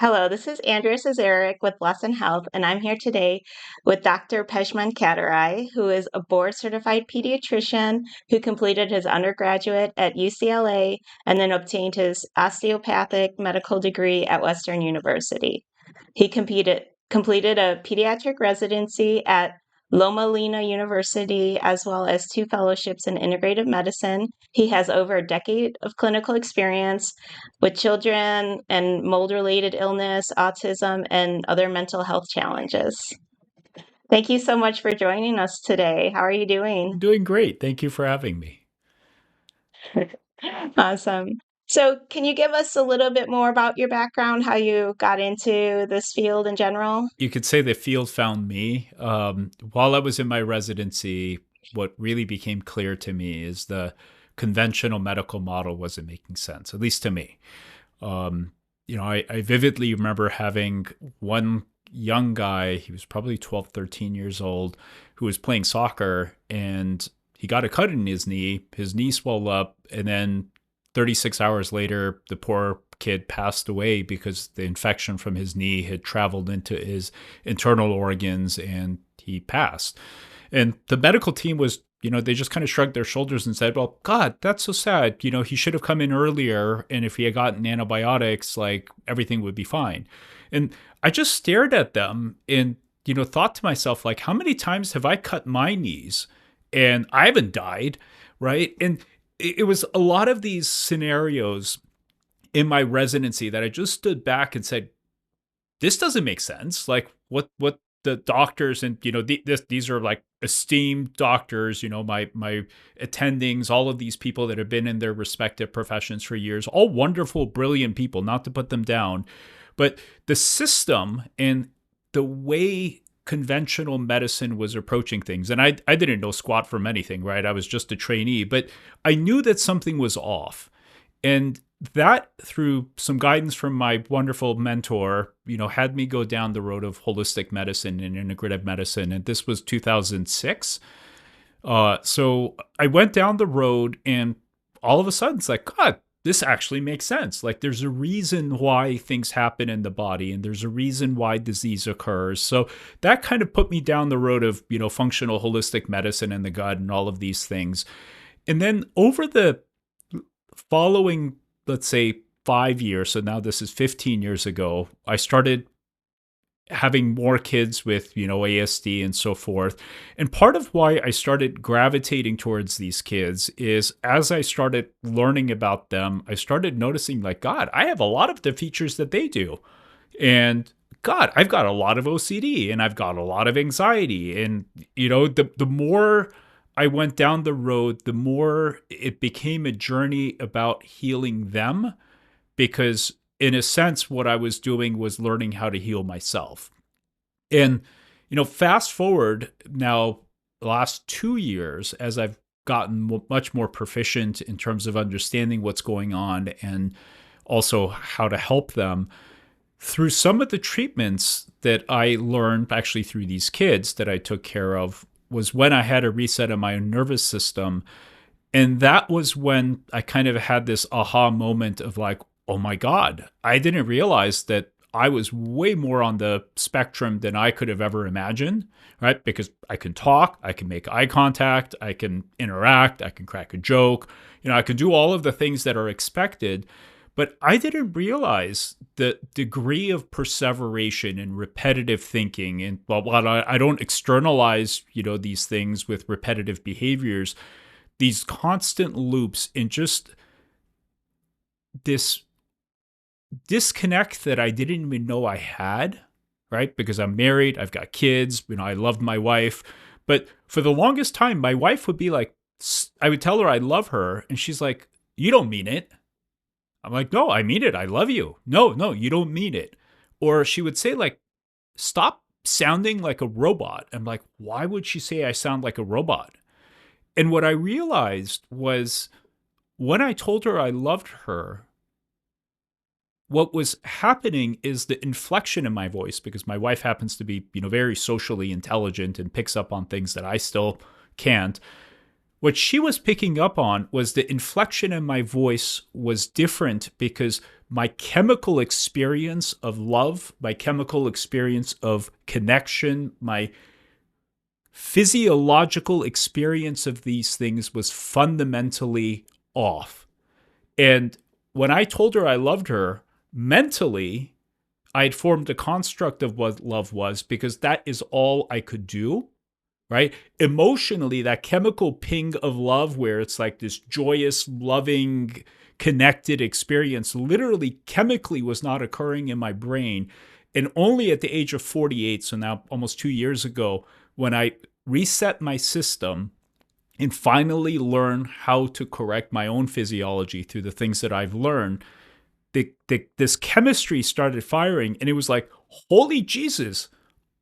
Hello, this is Andrea Cesaric with Lesson Health, and I'm here today with Dr. Pejman Katiraei, who is a board certified pediatrician who completed his undergraduate at UCLA and then obtained his osteopathic medical degree at Western University. He completed a pediatric residency at Loma Linda University, as well as two fellowships in integrative medicine. He has over a decade of clinical experience with children and mold related illness, autism, and other mental health challenges. Thank you so much for joining us today. How are you doing? I'm doing great. Thank you for having me. Awesome. So, can you give us a little bit more about your background, how you got into this field in general? You could say the field found me. While I was in my residency, what really became clear to me is the conventional medical model wasn't making sense, at least to me. I vividly remember having one young guy, he was probably 12, 13 years old, who was playing soccer and he got a cut in his knee swelled up, and then 36 hours later, the poor kid passed away because the infection from his knee had traveled into his internal organs and he passed. And the medical team was, they just kind of shrugged their shoulders and said, well, God, that's so sad. He should have come in earlier. And if he had gotten antibiotics, like everything would be fine. And I just stared at them and, thought to myself, like, how many times have I cut my knees and I haven't died? Right. And it was a lot of these scenarios in my residency that I just stood back and said, this doesn't make sense. Like what the doctors and, these are like esteemed doctors, my attendings, all of these people that have been in their respective professions for years, all wonderful, brilliant people, not to put them down. But the system and the way conventional medicine was approaching things, and I didn't know squat from anything, right? I was just a trainee, but I knew that something was off. And that, through some guidance from my wonderful mentor, had me go down the road of holistic medicine and integrative medicine. And this was 2006. So I went down the road and all of a sudden it's like, God, this actually makes sense. Like there's a reason why things happen in the body and there's a reason why disease occurs. So that kind of put me down the road of, functional holistic medicine and the gut and all of these things. And then over the following, let's say, 5 years, so now this is 15 years ago, I started having more kids with, ASD and so forth. And part of why I started gravitating towards these kids is as I started learning about them, I started noticing like, God, I have a lot of the features that they do. And God, I've got a lot of OCD and I've got a lot of anxiety. And, the more I went down the road, the more it became a journey about healing them, because in a sense, what I was doing was learning how to heal myself. And, fast forward now, the last 2 years, as I've gotten much more proficient in terms of understanding what's going on and also how to help them, through some of the treatments that I learned actually through these kids that I took care of, was when I had a reset of my nervous system. And that was when I kind of had this aha moment of like, oh my God, I didn't realize that I was way more on the spectrum than I could have ever imagined, right? Because I can talk, I can make eye contact, I can interact, I can crack a joke, I can do all of the things that are expected. But I didn't realize the degree of perseveration and repetitive thinking. And while I don't externalize, these things with repetitive behaviors, these constant loops and just this disconnect that I didn't even know I had, right? Because I'm married, I've got kids, I loved my wife. But for the longest time, my wife would be like, I would tell her I love her. And she's like, you don't mean it. I'm like, no, I mean it. I love you. No, you don't mean it. Or she would say like, stop sounding like a robot. I'm like, why would she say I sound like a robot? And what I realized was when I told her I loved her, what was happening is the inflection in my voice, because my wife happens to be, very socially intelligent and picks up on things that I still can't, what she was picking up on was the inflection in my voice was different because my chemical experience of love, my chemical experience of connection, my physiological experience of these things was fundamentally off. And when I told her I loved her, mentally, I had formed a construct of what love was because that is all I could do, right? Emotionally, that chemical ping of love, where it's like this joyous, loving, connected experience, literally chemically was not occurring in my brain. And only at the age of 48, so now almost 2 years ago, when I reset my system and finally learn how to correct my own physiology through the things that I've learned, this chemistry started firing, and it was like, holy Jesus.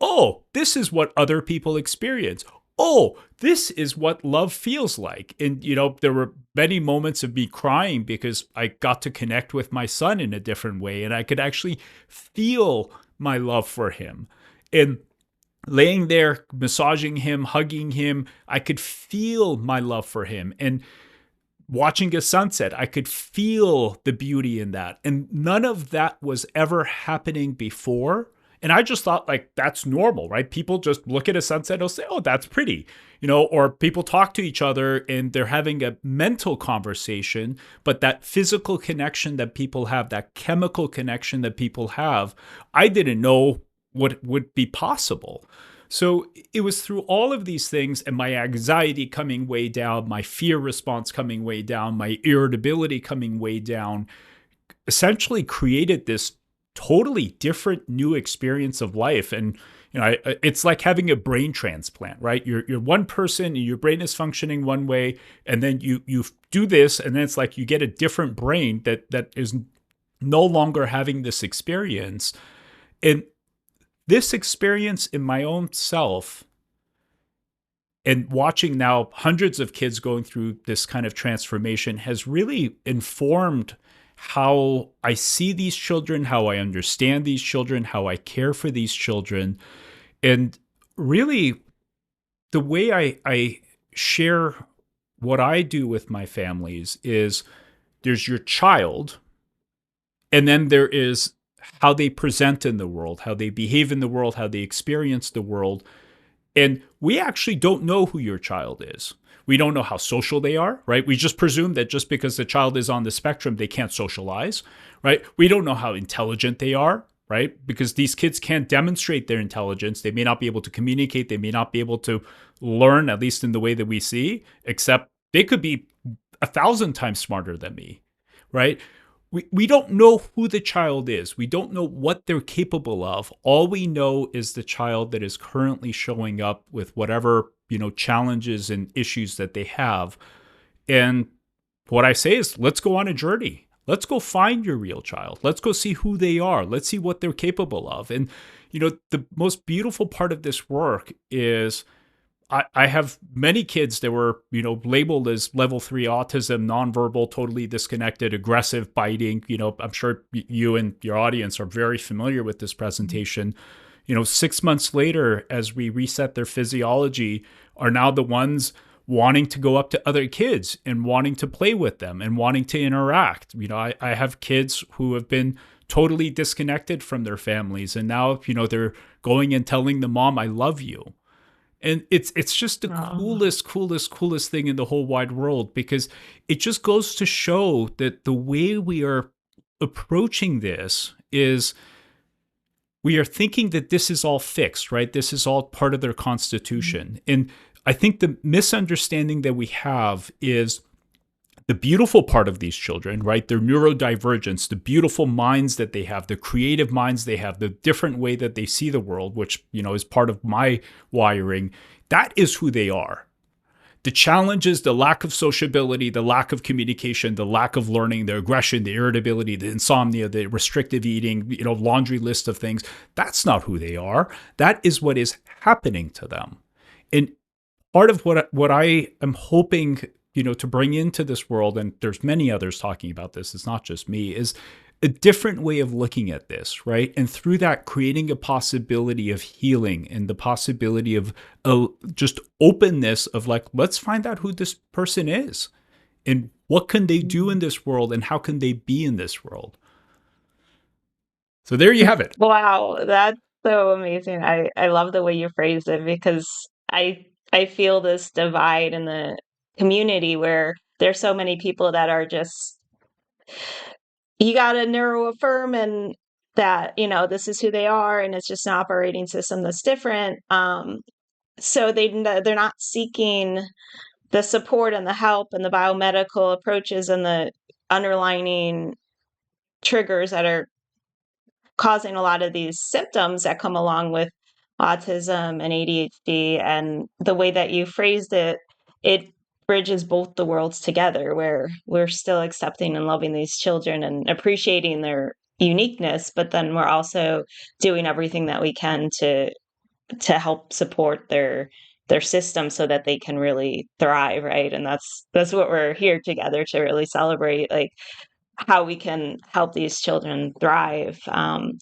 Oh, this is what other people experience. Oh, this is what love feels like. And, there were many moments of me crying because I got to connect with my son in a different way, and I could actually feel my love for him. And laying there, massaging him, hugging him, I could feel my love for him. And watching a sunset, I could feel the beauty in that. And none of that was ever happening before. And I just thought, like, that's normal, right? People just look at a sunset and say, oh, that's pretty, or people talk to each other and they're having a mental conversation, but that physical connection that people have, that chemical connection that people have, I didn't know what would be possible. So it was through all of these things, and my anxiety coming way down, my fear response coming way down, my irritability coming way down, essentially created this totally different new experience of life. And it's like having a brain transplant, right? You're one person and your brain is functioning one way, and then you do this, and then it's like you get a different brain that is no longer having this experience. And this experience in my own self, and watching now hundreds of kids going through this kind of transformation, has really informed how I see these children, how I understand these children, how I care for these children. And really, the way I share what I do with my families is there's your child, and then there is how they present in the world, how they behave in the world, how they experience the world. And we actually don't know who your child is. We don't know how social they are, right? We just presume that just because the child is on the spectrum, they can't socialize, right? We don't know how intelligent they are, right? Because these kids can't demonstrate their intelligence. They may not be able to communicate. They may not be able to learn, at least in the way that we see, except they could be 1,000 times smarter than me, right? We don't know who the child is. We don't know what they're capable of. All we know is the child that is currently showing up with whatever, challenges and issues that they have. And what I say is, let's go on a journey. Let's go find your real child. Let's go see who they are. Let's see what they're capable of. And, the most beautiful part of this work is I have many kids that were, labeled as level 3 autism, nonverbal, totally disconnected, aggressive, biting. I'm sure you and your audience are very familiar with this presentation. 6 months later, as we reset their physiology, are now the ones wanting to go up to other kids and wanting to play with them and wanting to interact. I have kids who have been totally disconnected from their families, and now, they're going and telling the mom, I love you. And it's just the coolest thing in the whole wide world, because it just goes to show that the way we are approaching this is we are thinking that this is all fixed, right? This is all part of their constitution. And I think the misunderstanding that we have is the beautiful part of these children, right? Their neurodivergence, the beautiful minds that they have, the creative minds they have, the different way that they see the world, which, is part of my wiring. That is who they are. The challenge is the lack of sociability, the lack of communication, the lack of learning, the aggression, the irritability, the insomnia, the restrictive eating, laundry list of things. That's not who they are. That is what is happening to them. And part of what I am hoping to bring into this world, and there's many others talking about this, it's not just me, is a different way of looking at this, right? And through that, creating a possibility of healing and the possibility of just openness of like, let's find out who this person is and what can they do in this world and how can they be in this world. So there you have it. Wow, that's so amazing. I love the way you phrased it because I feel this divide in the community where there's so many people that are just you gotta neuroaffirm and that, this is who they are and it's just an operating system that's different. So they're not seeking the support and the help and the biomedical approaches and the underlining triggers that are causing a lot of these symptoms that come along with autism and ADHD. And the way that you phrased it, it bridges both the worlds together where we're still accepting and loving these children and appreciating their uniqueness, but then we're also doing everything that we can to help support their system so that they can really thrive, right? And that's what we're here together to really celebrate, like how we can help these children thrive.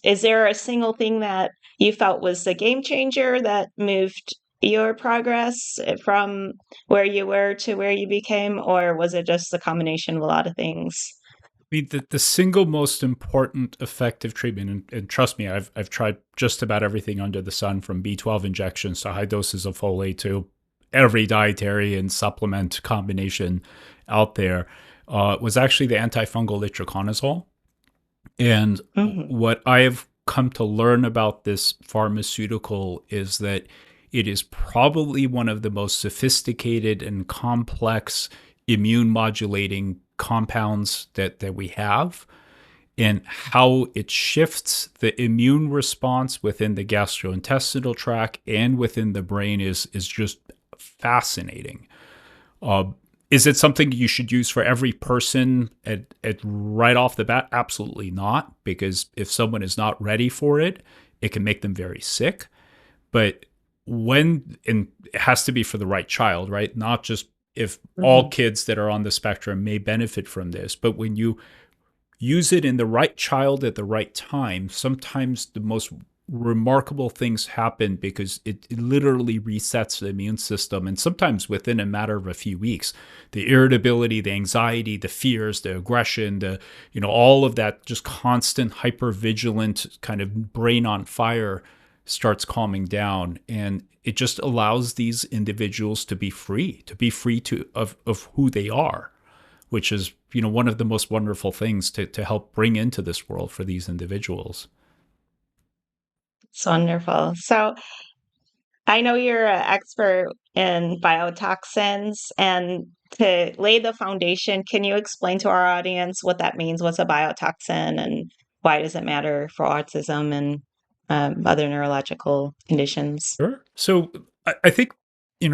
Is there a single thing that you felt was the game changer that moved your progress from where you were to where you became, or was it just a combination of a lot of things? I mean, the single most important effective treatment, and trust me, I've tried just about everything under the sun, from B12 injections to high doses of folate to every dietary and supplement combination out there, was actually the antifungal itraconazole. And Hmm. what I have come to learn about this pharmaceutical is that it is probably one of the most sophisticated and complex immune modulating compounds that we have, and how it shifts the immune response within the gastrointestinal tract and within the brain is just fascinating. Uh, is it something you should use for every person at right off the bat? Absolutely not, because if someone is not ready for it, it can make them very sick. But and it has to be for the right child, right? Not just if all Hmm. kids that are on the spectrum may benefit from this, but when you use it in the right child at the right time, sometimes the most remarkable things happen because it literally resets the immune system. And sometimes within a matter of a few weeks, the irritability, the anxiety, the fears, the aggression, all of that just constant hypervigilant kind of brain on fire starts calming down. And it just allows these individuals to be free of who they are, which is, one of the most wonderful things to help bring into this world for these individuals. It's wonderful. So I know you're an expert in biotoxins, and to lay the foundation, can you explain to our audience what that means? What's a biotoxin, and why does it matter for autism and other neurological conditions? Sure. So I think,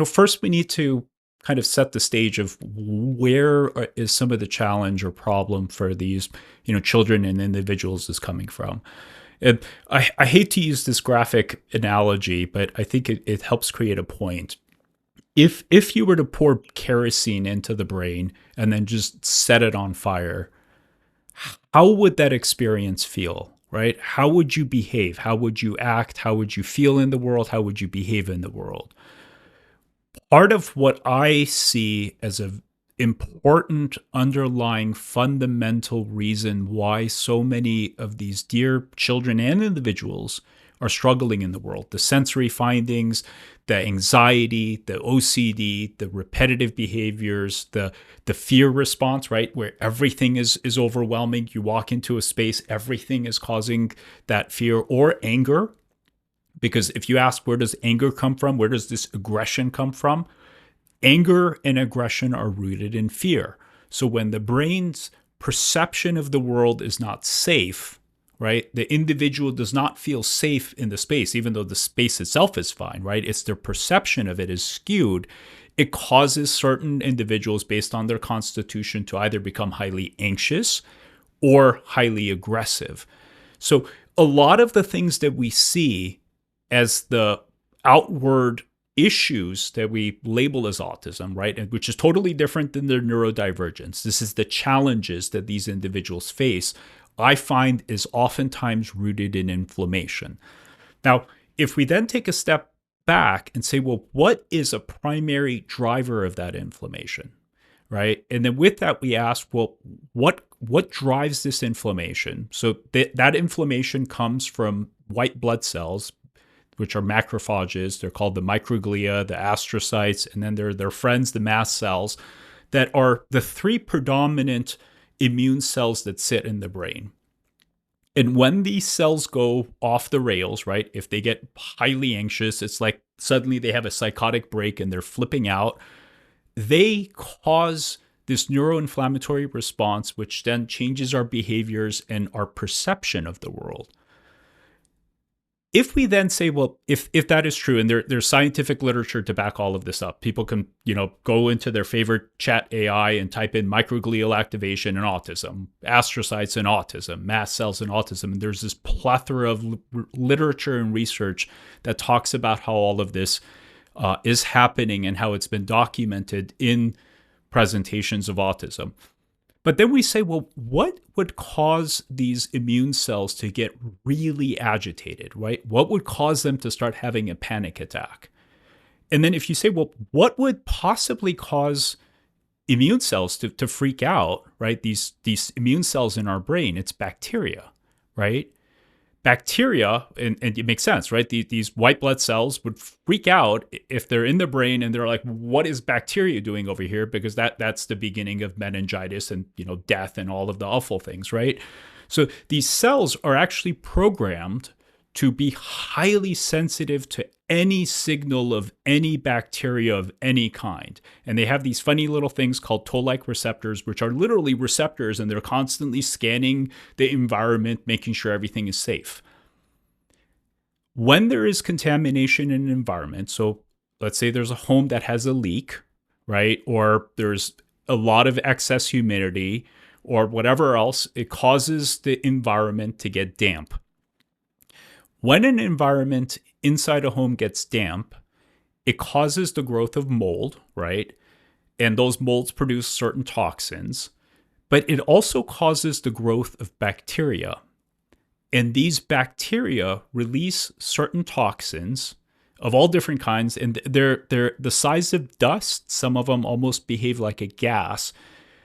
first we need to kind of set the stage of where is some of the challenge or problem for these, children and individuals is coming from. And I hate to use this graphic analogy, but I think it helps create a point. If you were to pour kerosene into the brain and then just set it on fire, how would that experience feel? Right? How would you behave? How would you act? How would you feel in the world? How would you behave in the world? Part of what I see as a important underlying fundamental reason why so many of these dear children and individuals are struggling in the world, the sensory findings, the anxiety, the OCD, the repetitive behaviors, the fear response, right, where everything is overwhelming. You walk into a space, everything is causing that fear, or anger. Because if you ask, where does anger come from? Where does this aggression come from? Anger and aggression are rooted in fear. So when the brain's perception of the world is not safe, right, the individual does not feel safe in the space, even though the space itself is fine, right? It's their perception of it is skewed. It causes certain individuals, based on their constitution, to either become highly anxious or highly aggressive. So a lot of the things that we see as the outward issues that we label as autism, right? And which is totally different than their neurodivergence. This is the challenges that these individuals face I find is oftentimes rooted in inflammation. Now, if we then take a step back and say, well, what is a primary driver of that inflammation, right? And then with that, we ask, well, what drives this inflammation? So that inflammation comes from white blood cells, which are macrophages. They're called the microglia, the astrocytes, and then there are their friends, the mast cells, that are the three predominant immune cells that sit in the brain. And when these cells go off the rails, right, if they get highly anxious, it's like suddenly they have a psychotic break and they're flipping out, they cause this neuroinflammatory response, which then changes our behaviors and our perception of the world. If we then say, well, if that is true, and there's scientific literature to back all of this up, people can, go into their favorite chat AI and type in microglial activation and autism, astrocytes and autism, mast cells and autism. And there's this plethora of literature and research that talks about how all of this is happening and how it's been documented in presentations of autism. But then we say, well, what would cause these immune cells to get really agitated, right? What would cause them to start having a panic attack? And then if you say, well, what would possibly cause immune cells to freak out, right? These immune cells in our brain, it's bacteria, right? Bacteria, and it makes sense, right? These white blood cells would freak out if they're in the brain and they're like, what is bacteria doing over here? Because that's the beginning of meningitis and, death and all of the awful things, right? So these cells are actually programmed to be highly sensitive to any signal of any bacteria of any kind. And they have these funny little things called toll-like receptors, which are literally receptors, and they're constantly scanning the environment, making sure everything is safe. When there is contamination in an environment, so let's say there's a home that has a leak, right? Or there's a lot of excess humidity or whatever else, it causes the environment to get damp. When an environment inside a home gets damp, it causes the growth of mold, right? And those molds produce certain toxins, but it also causes the growth of bacteria. And these bacteria release certain toxins of all different kinds, and they're the size of dust. Some of them almost behave like a gas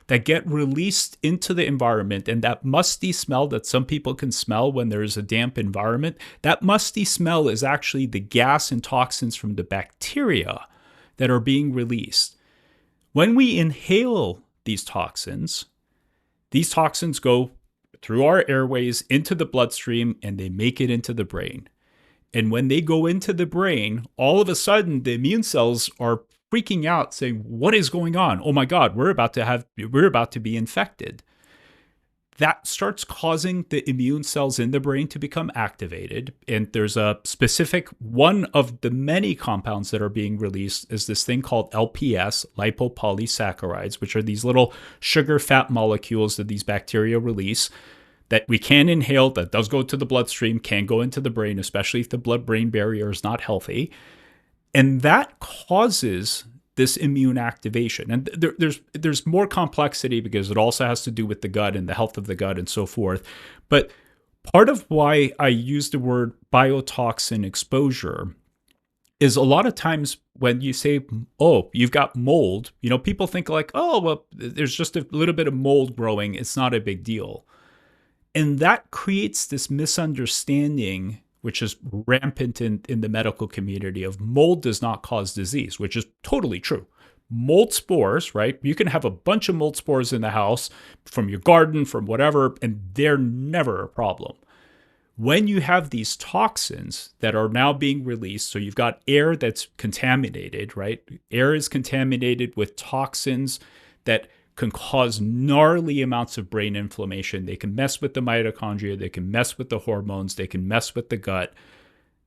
that get released into the environment. And that musty smell that some people can smell when there's a damp environment, that musty smell is actually the gas and toxins from the bacteria that are being released. When we inhale these toxins go through our airways into the bloodstream and they make it into the brain. And when they go into the brain, all of a sudden the immune cells are freaking out, saying, what is going on? Oh my God, we're about to be infected. That starts causing the immune cells in the brain to become activated. And there's a specific one of the many compounds that are being released is this thing called LPS, lipopolysaccharides, which are these little sugar fat molecules that these bacteria release that we can inhale, that does go to the bloodstream, can go into the brain, especially if the blood-brain barrier is not healthy. And that causes this immune activation. And there's more complexity because it also has to do with the gut and the health of the gut and so forth. But part of why I use the word biotoxin exposure is a lot of times when you say, oh, you've got mold, people think like, oh, well, there's just a little bit of mold growing. It's not a big deal. And that creates this misunderstanding, which is rampant in the medical community, of mold does not cause disease, which is totally true. Mold spores, right? You can have a bunch of mold spores in the house from your garden, from whatever, and they're never a problem. When you have these toxins that are now being released, so you've got air that's contaminated, right? Air is contaminated with toxins that can cause gnarly amounts of brain inflammation. They can mess with the mitochondria, they can mess with the hormones, they can mess with the gut.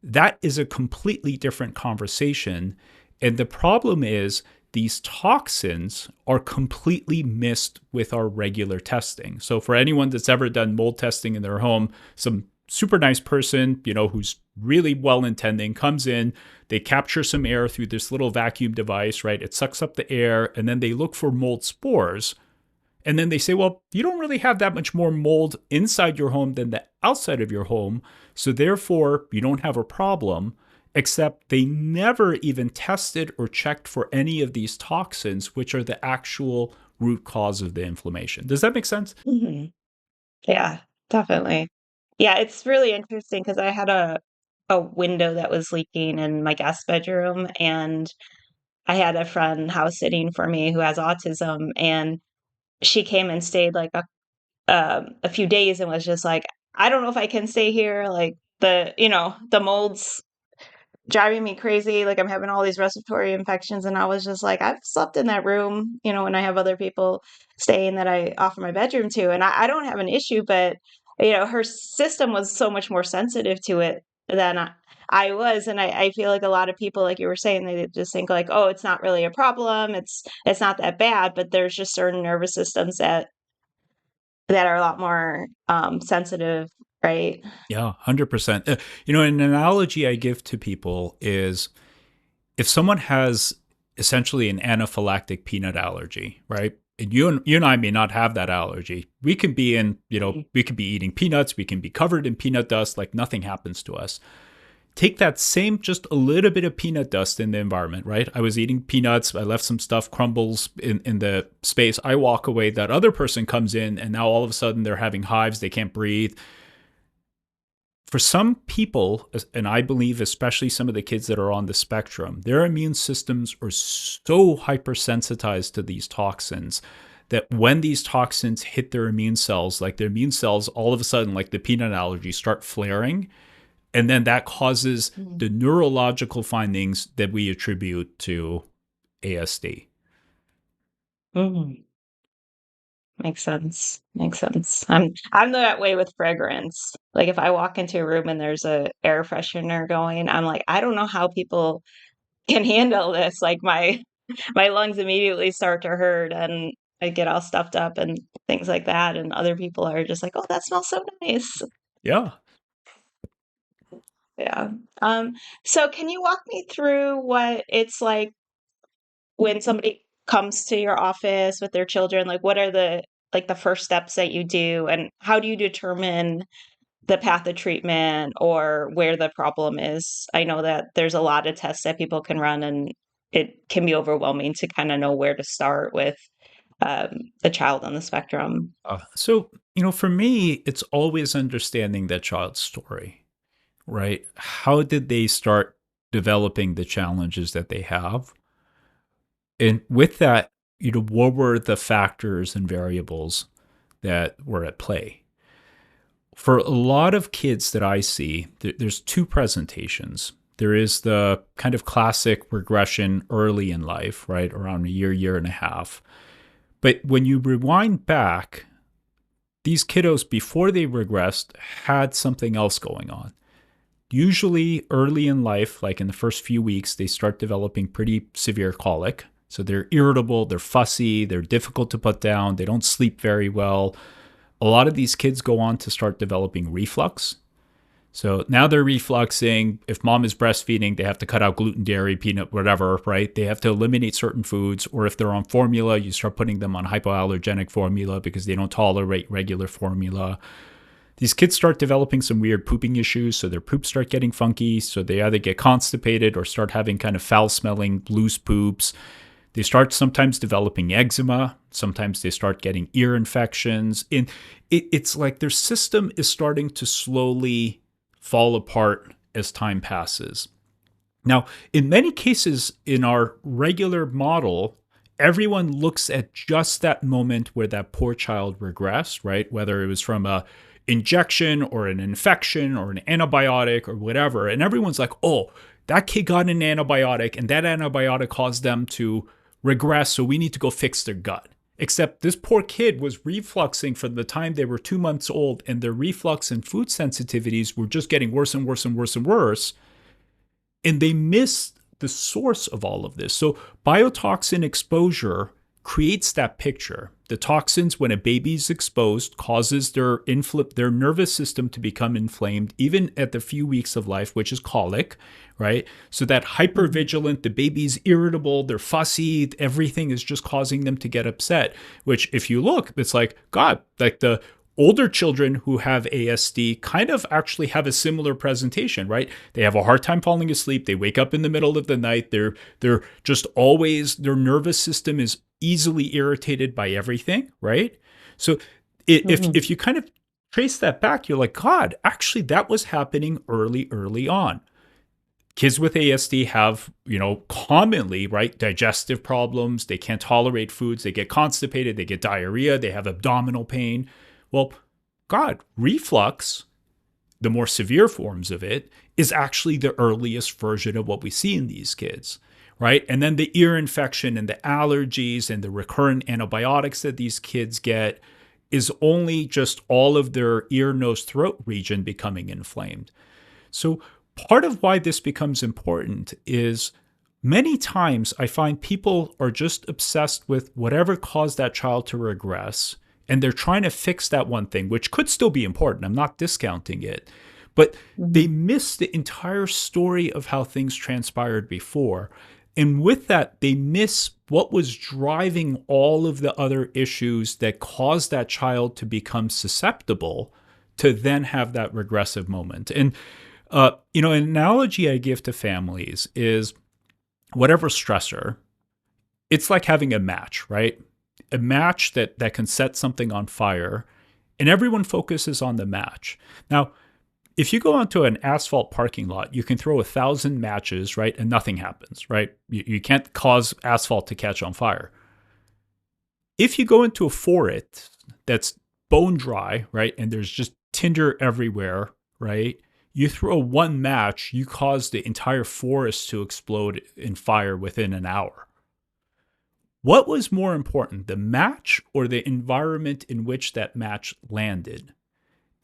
That is a completely different conversation. And the problem is these toxins are completely missed with our regular testing. So for anyone that's ever done mold testing in their home, some super nice person, who's really well-intending, comes in, they capture some air through this little vacuum device, right? It sucks up the air, and then they look for mold spores. And then they say, well, you don't really have that much more mold inside your home than the outside of your home. So therefore, you don't have a problem, except they never even tested or checked for any of these toxins, which are the actual root cause of the inflammation. Does that make sense? Hmm. Yeah, definitely. Yeah, it's really interesting because I had a window that was leaking in my guest bedroom, and I had a friend house sitting for me who has autism, and she came and stayed like a few days and was just like, I don't know if I can stay here. Like the mold's driving me crazy. Like I'm having all these respiratory infections. And I was just like, I've slept in that room, when I have other people staying that I offer my bedroom to. And I don't have an issue, but her system was so much more sensitive to it than I was. And I feel like a lot of people, like you were saying, they just think like, oh, it's not really a problem. It's not that bad, but there's just certain nervous systems that are a lot more sensitive, right? Yeah, 100%. An analogy I give to people is if someone has essentially an anaphylactic peanut allergy, right? And you and I may not have that allergy. We can be we can be eating peanuts, we can be covered in peanut dust, like nothing happens to us. Take that same, just a little bit of peanut dust in the environment, right? I was eating peanuts, I left some stuff, crumbles in the space. I walk away, that other person comes in, and now all of a sudden they're having hives, they can't breathe. For some people, and I believe especially some of the kids that are on the spectrum, their immune systems are so hypersensitized to these toxins that when these toxins hit their immune cells, like their immune cells all of a sudden, like the peanut allergy, start flaring. And then that causes the neurological findings that we attribute to ASD. Mm-hmm. Makes sense. Makes sense. I'm that way with fragrance. Like if I walk into a room and there's a air freshener going, I'm like, I don't know how people can handle this. Like my lungs immediately start to hurt and I get all stuffed up and things like that. And other people are just like, oh, that smells so nice. Yeah. Yeah. Um, so can you walk me through what it's like when somebody comes to your office with their children? Like what are the first steps that you do, and how do you determine the path of treatment or where the problem is? I know that there's a lot of tests that people can run, and it can be overwhelming to kind of know where to start with a child on the spectrum. For me, it's always understanding that child's story, right? How did they start developing the challenges that they have? And with that, what were the factors and variables that were at play? For a lot of kids that I see, there's two presentations. There is the kind of classic regression early in life, right? Around a year and a half. But when you rewind back, these kiddos, before they regressed, had something else going on. Usually early in life, like in the first few weeks, they start developing pretty severe colic. So they're irritable, they're fussy, they're difficult to put down, they don't sleep very well. A lot of these kids go on to start developing reflux. So now they're refluxing. If mom is breastfeeding, they have to cut out gluten, dairy, peanut, whatever, right? They have to eliminate certain foods. Or if they're on formula, you start putting them on hypoallergenic formula because they don't tolerate regular formula. These kids start developing some weird pooping issues. So their poops start getting funky. So they either get constipated or start having kind of foul smelling, loose poops. They start sometimes developing eczema. Sometimes they start getting ear infections. And it's like their system is starting to slowly fall apart as time passes. Now, in many cases in our regular model, everyone looks at just that moment where that poor child regressed, right? Whether it was from a injection or an infection or an antibiotic or whatever. And everyone's like, oh, that kid got an antibiotic and that antibiotic caused them to regress, so we need to go fix their gut. Except this poor kid was refluxing from the time they were 2 months old, and their reflux and food sensitivities were just getting worse and worse and worse and worse. And they missed the source of all of this. So biotoxin exposure creates that picture. The toxins, when a baby's exposed, causes their nervous system to become inflamed, even at the few weeks of life, which is colic, right? So that hypervigilant, the baby's irritable, they're fussy, everything is just causing them to get upset, which if you look, it's like, God, like the older children who have ASD kind of actually have a similar presentation, right? They have a hard time falling asleep. They wake up in the middle of the night. They're just always, their nervous system is easily irritated by everything, right? So if you kind of trace that back, you're like, God, actually that was happening early on. Kids with ASD have, commonly, right, digestive problems. They can't tolerate foods. They get constipated. They get diarrhea. They have abdominal pain. Well, God, reflux, the more severe forms of it, is actually the earliest version of what we see in these kids, right? And then the ear infection and the allergies and the recurrent antibiotics that these kids get is only just all of their ear, nose, throat region becoming inflamed. So part of why this becomes important is many times I find people are just obsessed with whatever caused that child to regress, and they're trying to fix that one thing, which could still be important. I'm not discounting it. But they miss the entire story of how things transpired before. And with that, they miss what was driving all of the other issues that caused that child to become susceptible to then have that regressive moment. And, an analogy I give to families is whatever stressor, it's like having a match, right? A match that can set something on fire, and everyone focuses on the match. Now, if you go onto an asphalt parking lot, you can throw 1,000 matches, right? And nothing happens, right? You can't cause asphalt to catch on fire. If you go into a forest that's bone dry, right? And there's just tinder everywhere, right? You throw one match, you cause the entire forest to explode in fire within an hour. What was more important, the match or the environment in which that match landed?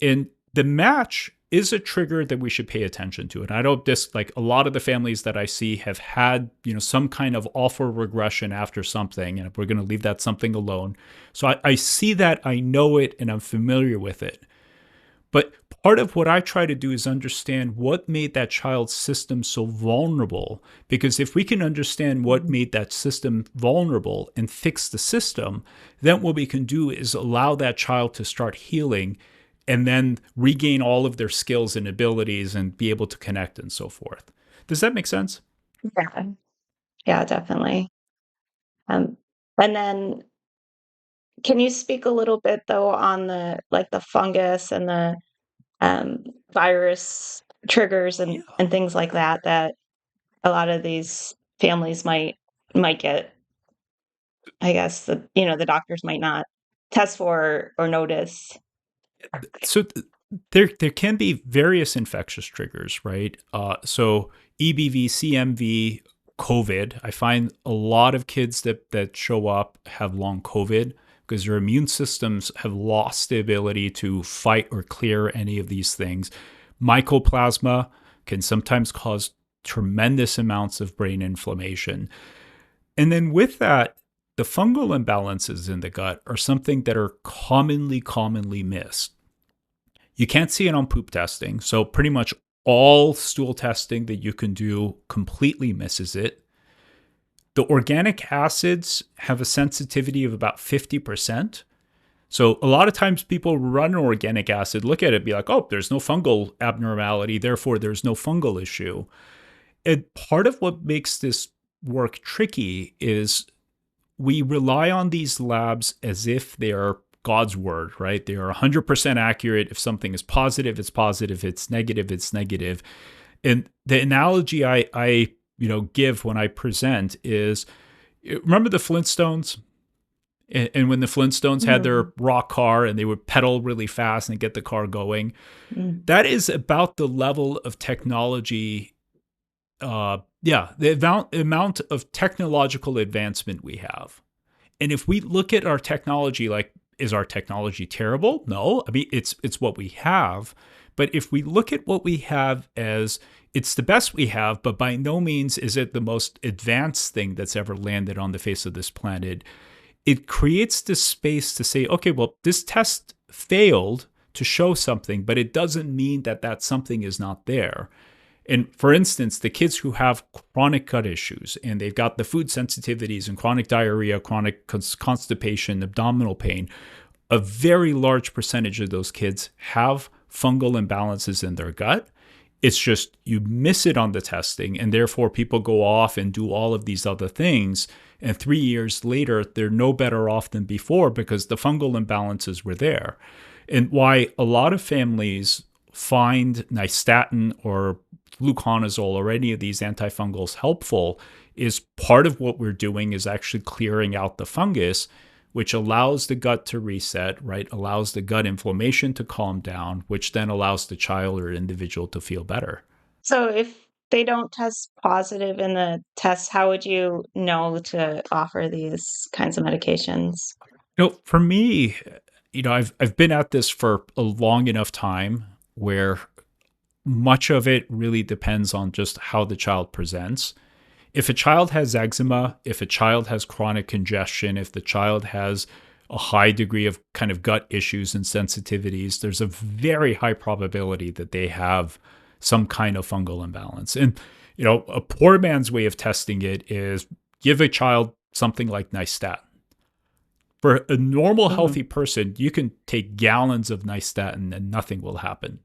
And the match is a trigger that we should pay attention to. And I don't like a lot of the families that I see have had, some kind of awful regression after something, and we're going to leave that something alone. So I see that, I know it, and I'm familiar with it. But part of what I try to do is understand what made that child's system so vulnerable. Because if we can understand what made that system vulnerable and fix the system, then what we can do is allow that child to start healing and then regain all of their skills and abilities and be able to connect and so forth. Does that make sense? Yeah, yeah, definitely. And then can you speak a little bit though on the fungus and the um, virus triggers Yeah. and things like that a lot of these families might get, I guess the doctors might not test for or notice. So there can be various infectious triggers, right? So EBV, CMV, COVID. I find a lot of kids that show up have long COVID because their immune systems have lost the ability to fight or clear any of these things. Mycoplasma can sometimes cause tremendous amounts of brain inflammation. And then with that, the fungal imbalances in the gut are something that are commonly missed. You can't see it on poop testing. So pretty much all stool testing that you can do completely misses it. The organic acids have a sensitivity of about 50%. So a lot of times people run an organic acid, look at it, be like, oh, there's no fungal abnormality, therefore there's no fungal issue. And part of what makes this work tricky is we rely on these labs as if they are God's word, right? They are 100% accurate. If something is positive, it's positive. If it's negative, it's negative. And the analogy I give when I present is, remember the Flintstones? And when the Flintstones had their rock car and they would pedal really fast and get the car going, that is about the level of technology. The amount of technological advancement we have. And if we look at our technology, like, is our technology terrible? No. I mean, it's what we have. But if we look at what we have as it's the best we have, but by no means is it the most advanced thing that's ever landed on the face of this planet, it creates this space to say, okay, well, this test failed to show something, but it doesn't mean that that something is not there. And for instance, the kids who have chronic gut issues and they've got the food sensitivities and chronic diarrhea, chronic constipation, abdominal pain, a very large percentage of those kids have fungal imbalances in their gut. It's just you miss it on the testing, and therefore people go off and do all of these other things. And 3 years later, they're no better off than before because the fungal imbalances were there. And why a lot of families find nystatin or fluconazole or any of these antifungals helpful is part of what we're doing is actually clearing out the fungus, which allows the gut to reset, right? Allows the gut inflammation to calm down, which then allows the child or individual to feel better. So if they don't test positive in the test, how would you know to offer these kinds of medications? For me, I've been at this for a long enough time where much of it really depends on just how the child presents. If a child has eczema, if a child has chronic congestion, if the child has a high degree of kind of gut issues and sensitivities, there's a very high probability that they have some kind of fungal imbalance. And, a poor man's way of testing it is give a child something like nystatin. For a normal, Mhm. healthy person, you can take gallons of nystatin and nothing will happen.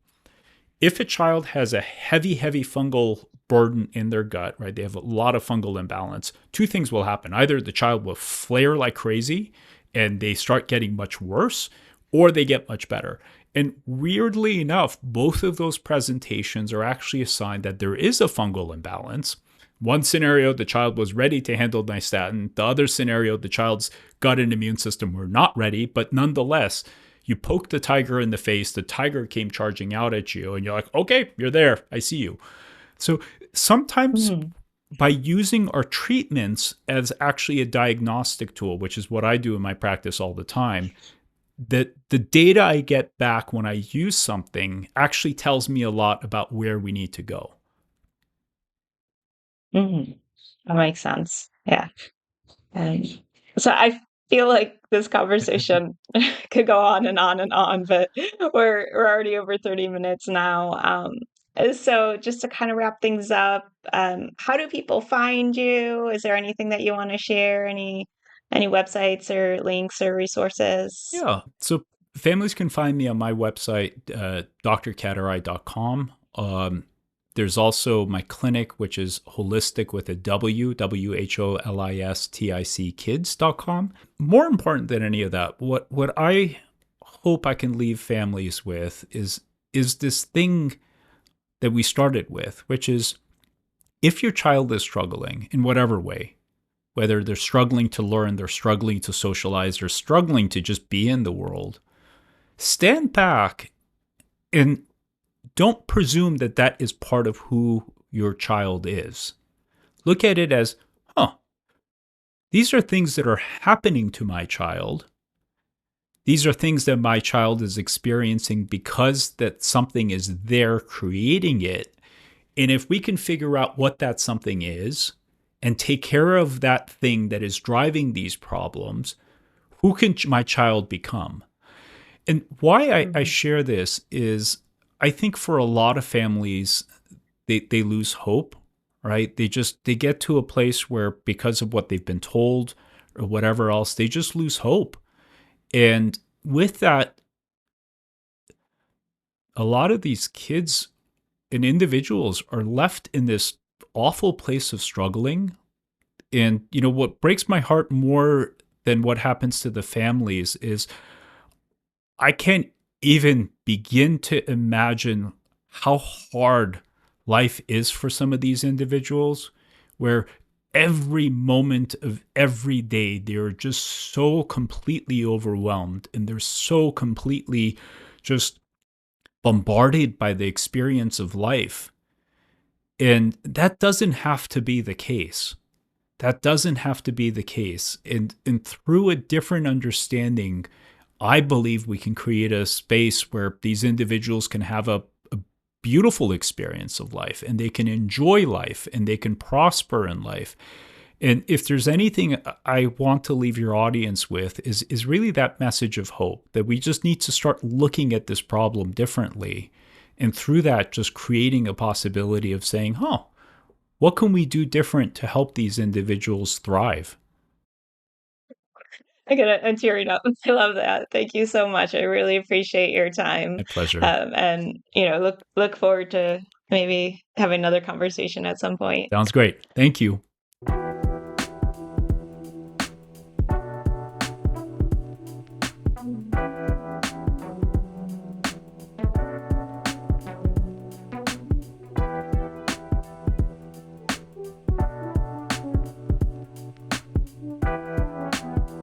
If a child has a heavy, heavy fungal burden in their gut, right, they have a lot of fungal imbalance, two things will happen. Either the child will flare like crazy and they start getting much worse, or they get much better. And weirdly enough, both of those presentations are actually a sign that there is a fungal imbalance. One scenario, the child was ready to handle nystatin. The other scenario, the child's gut and immune system were not ready, but nonetheless, you poke the tiger in the face, the tiger came charging out at you, and you're like, okay, you're there, I see you. So sometimes Mhm. by using our treatments as actually a diagnostic tool, which is what I do in my practice all the time, that the data I get back when I use something actually tells me a lot about where we need to go. Mhm. That makes sense. Yeah. And so I feel like this conversation could go on and on and on, but we're already over 30 minutes now. So just to kind of wrap things up, how do people find you? Is there anything that you want to share? Any websites or links or resources? Yeah. So families can find me on my website, drkatiraei.com. There's also my clinic, which is holistic with a WHOLISTIC kids.com. More important than any of that, what I hope I can leave families with is this thing that we started with, which is if your child is struggling in whatever way, whether they're struggling to learn, they're struggling to socialize, they're struggling to just be in the world, stand back and don't presume that that is part of who your child is. Look at it as, these are things that are happening to my child. These are things that my child is experiencing because that something is there creating it. And if we can figure out what that something is and take care of that thing that is driving these problems, who can my child become? And why I Mhm. share this is I think for a lot of families, they lose hope, right? They get to a place where because of what they've been told or whatever else, they just lose hope. And with that, a lot of these kids and individuals are left in this awful place of struggling. And what breaks my heart more than what happens to the families is I can't even begin to imagine how hard life is for some of these individuals, where every moment of every day they're just so completely overwhelmed and they're so completely just bombarded by the experience of life. And that doesn't have to be the case. That doesn't have to be the case. And through a different understanding, I believe we can create a space where these individuals can have a beautiful experience of life and they can enjoy life and they can prosper in life. And if there's anything I want to leave your audience with is really that message of hope that we just need to start looking at this problem differently. And through that, just creating a possibility of saying, oh, what can we do different to help these individuals thrive? I'm tearing up. I love that. Thank you so much. I really appreciate your time. My pleasure. And look forward to maybe having another conversation at some point. Sounds great. Thank you.